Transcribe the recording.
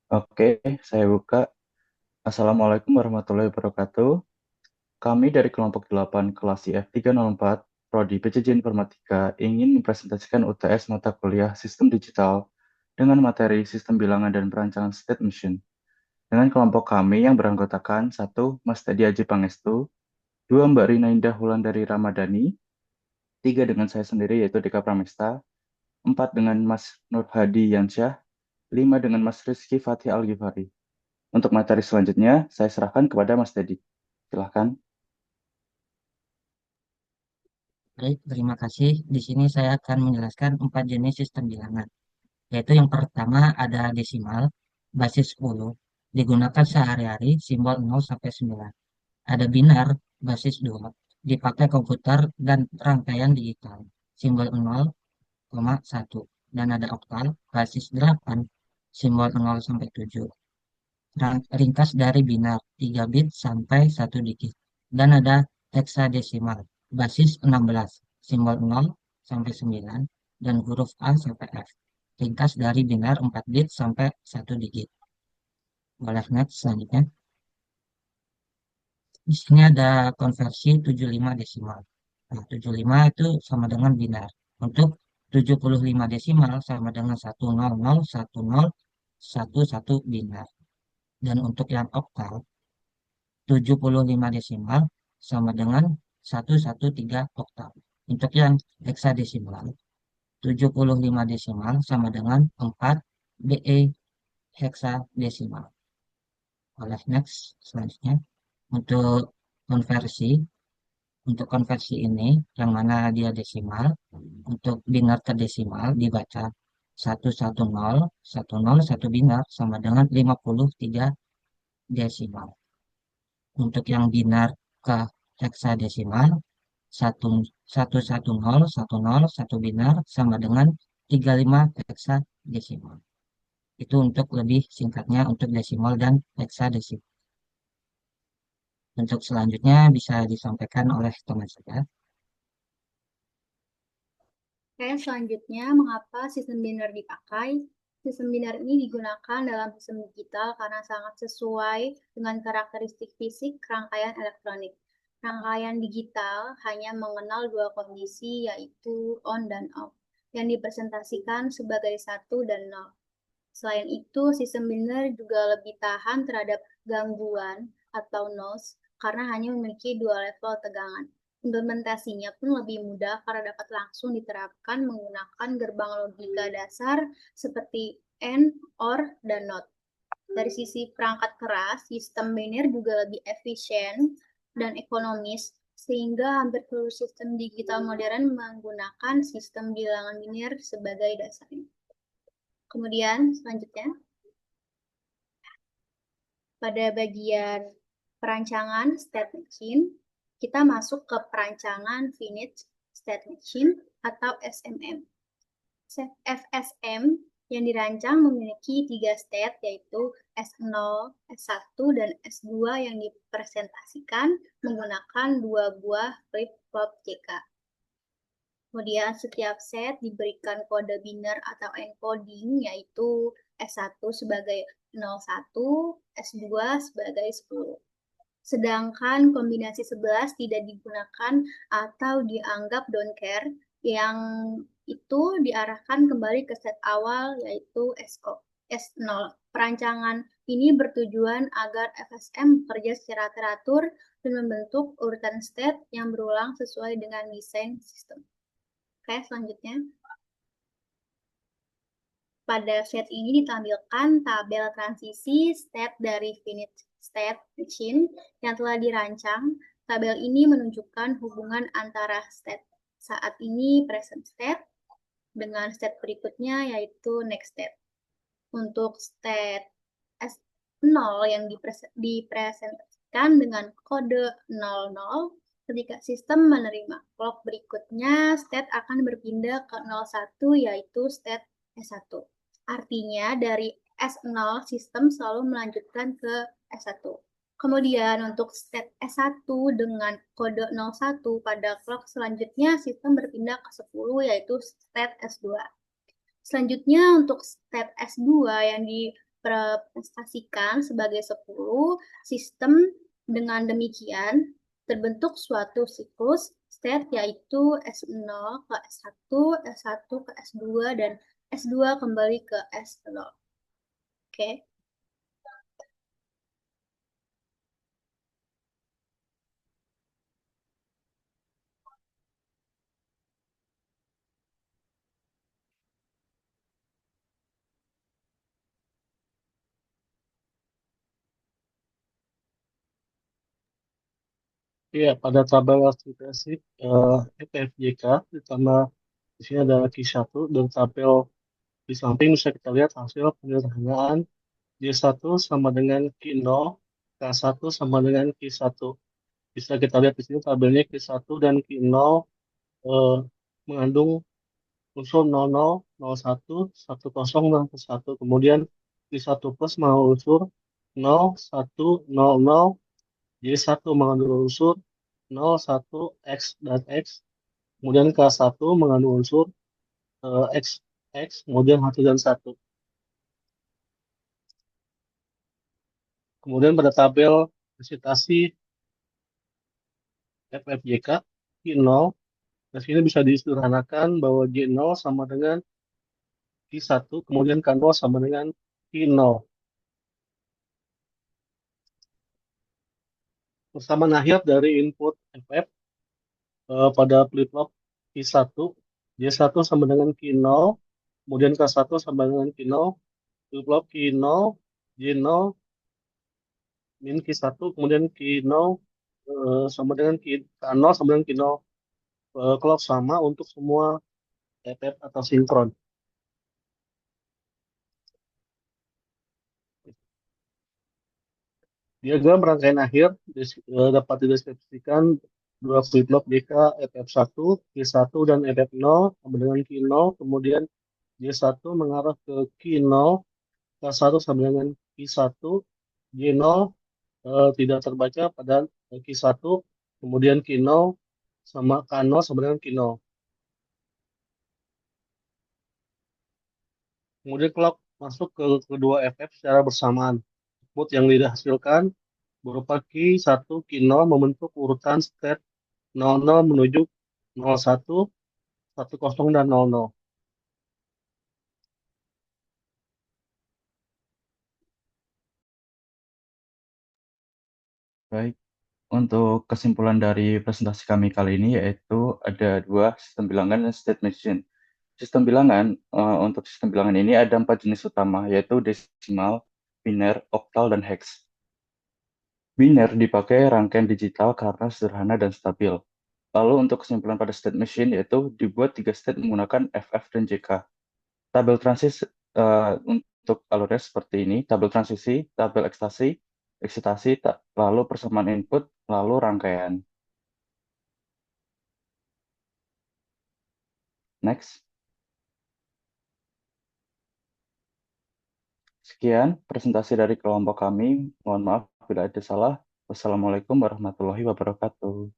Oke, saya buka. Assalamualaikum warahmatullahi wabarakatuh. Kami dari kelompok 8 kelas IF304, Prodi PJJ Informatika, ingin mempresentasikan UTS mata kuliah Sistem Digital dengan materi Sistem Bilangan dan Perancangan State Machine. Dengan kelompok kami yang beranggotakan 1. Mas Teddy Aji Pangestu, 2. Mbak Rina Indah Wulandari Ramadhani, 3. dengan saya sendiri yaitu Deka Pramesta, 4. dengan Mas Nur Hadi Yansyah, 5. dengan Mas Rizky Fatih Al-Ghifari. Untuk materi selanjutnya, saya serahkan kepada Mas Teddy. Silahkan. Baik, terima kasih. Di sini saya akan menjelaskan 4 jenis sistem bilangan, yaitu yang pertama ada desimal, basis 10, digunakan sehari-hari, simbol 0 sampai 9. Ada binar, basis 2, dipakai komputer dan rangkaian digital, simbol 0,1. Dan ada oktal, basis 8, simbol 0 sampai 7. Ringkas dari binar, 3 bit sampai 1 digit. Dan ada heksadesimal, basis 16, simbol 0 sampai 9, dan huruf A sampai F. Ringkas dari binar 4 bit sampai 1 digit. Boleh next selanjutnya. Di sini ada konversi 75 desimal. Nah, 75 itu sama dengan binar. Untuk 75 desimal sama dengan 1001011 binar. Dan untuk yang oktal, 75 desimal sama dengan 113 oktav. Untuk yang heksadesimal, 75 desimal sama dengan 4 BE heksadesimal. Oleh next selanjutnya, untuk konversi, untuk konversi ini yang mana dia desimal, untuk binar ke desimal dibaca 110 binar sama dengan 53 desimal. Untuk yang binar ke heksadesimal, satu satu binar sama dengan 35 heksadesimal. Itu untuk lebih singkatnya untuk desimal dan heksadesimal. Untuk selanjutnya bisa disampaikan oleh teman saya. Oke, selanjutnya, mengapa sistem binar dipakai? Sistem binar ini digunakan dalam sistem digital karena sangat sesuai dengan karakteristik fisik rangkaian elektronik. Rangkaian digital hanya mengenal dua kondisi, yaitu on dan off, yang dipresentasikan sebagai 1 dan 0. Selain itu, sistem binar juga lebih tahan terhadap gangguan atau noise karena hanya memiliki dua level tegangan. Implementasinya pun lebih mudah karena dapat langsung diterapkan menggunakan gerbang logika dasar seperti AND, OR, dan NOT. Dari sisi perangkat keras, sistem binar juga lebih efisien dan ekonomis, sehingga hampir seluruh sistem digital modern menggunakan sistem bilangan linear sebagai dasarnya. Kemudian, selanjutnya, pada bagian perancangan state machine, kita masuk ke perancangan finite state machine atau SMM. FSM yang dirancang memiliki 3 state, yaitu S0, S1, dan S2 yang dipresentasikan menggunakan 2 buah flip-flop JK. Kemudian setiap set diberikan kode binar atau encoding, yaitu S1 sebagai 01, S2 sebagai 10. Sedangkan kombinasi 11 tidak digunakan atau dianggap don't care, yang itu diarahkan kembali ke set awal, yaitu S0. Perancangan ini bertujuan agar FSM bekerja secara teratur dan membentuk urutan state yang berulang sesuai dengan desain sistem. Oke, selanjutnya. Pada set ini ditampilkan tabel transisi state dari finite state machine yang telah dirancang. Tabel ini menunjukkan hubungan antara state saat ini present state dengan state berikutnya, yaitu next state. Untuk state S0 yang dipresentasikan dengan kode 00, ketika sistem menerima clock berikutnya, state akan berpindah ke 01, yaitu state S1. Artinya dari S0 sistem selalu melanjutkan ke S1. Kemudian untuk state S1 dengan kode 01 pada clock selanjutnya sistem berpindah ke 10, yaitu state S2. Selanjutnya untuk state S2 yang direpresentasikan sebagai 10 sistem. Dengan demikian, terbentuk suatu siklus state yaitu S0 ke S1, S1 ke S2, dan S2 kembali ke S0. Oke. Iya, pada tabel aktualisasi FFJK, ditambah di sini ada Q1 dan tabel di samping bisa kita lihat hasil penyederhanaan J1 sama dengan Q0, K1 sama dengan Q1. Bisa kita lihat di sini tabelnya Q1 dan Q0 eh, mengandung unsur 00, 01, 10, dan 1. Kemudian Q1 plus mengandung unsur 0, 1, 00, J1 mengandung unsur 0, 1, X, dan X. Kemudian K1 mengandung unsur X, X, kemudian 1 dan 1. Kemudian pada tabel presentasi FFJK, Q0, di sini bisa disederhanakan bahwa J0 sama dengan Q1, kemudian K0 sama dengan Q0. Persamaan akhir dari input FF pada flip-flop Q1, J1 sama dengan Q0, kemudian K1 sama dengan Q0, flip-flop Q0, J0, min Q1, kemudian Q0 sama dengan K0 sama dengan Q0. Clock sama untuk semua FF atau sinkron. Diagram rangkaian akhir dapat dideskripsikan dua flip-flop JK FF1, Q1, dan FF0 sama dengan Q0, kemudian J1 mengarah ke Q0, K1 sama dengan Q1, J0 tidak terbaca pada Q1, kemudian Q0 sama K0 sama dengan Q0. Kemudian clock masuk ke kedua FF secara bersamaan. Output yang dihasilkan berupa Q1, Q0 membentuk urutan state 00 menuju 01, 10, dan 00. Baik, untuk kesimpulan dari presentasi kami kali ini yaitu ada dua sistem bilangan dan state machine. Sistem bilangan, untuk sistem bilangan ini ada 4 jenis utama, yaitu desimal, biner, oktal, dan hex. Biner dipakai rangkaian digital karena sederhana dan stabil. Lalu untuk kesimpulan pada state machine yaitu dibuat 3 state menggunakan FF dan JK. Tabel transisi untuk alurnya seperti ini, tabel transisi, tabel ekstasi, eksitasi, lalu persamaan input, lalu rangkaian. Next. Sekian presentasi dari kelompok kami. Mohon maaf bila ada salah. Wassalamualaikum warahmatullahi wabarakatuh.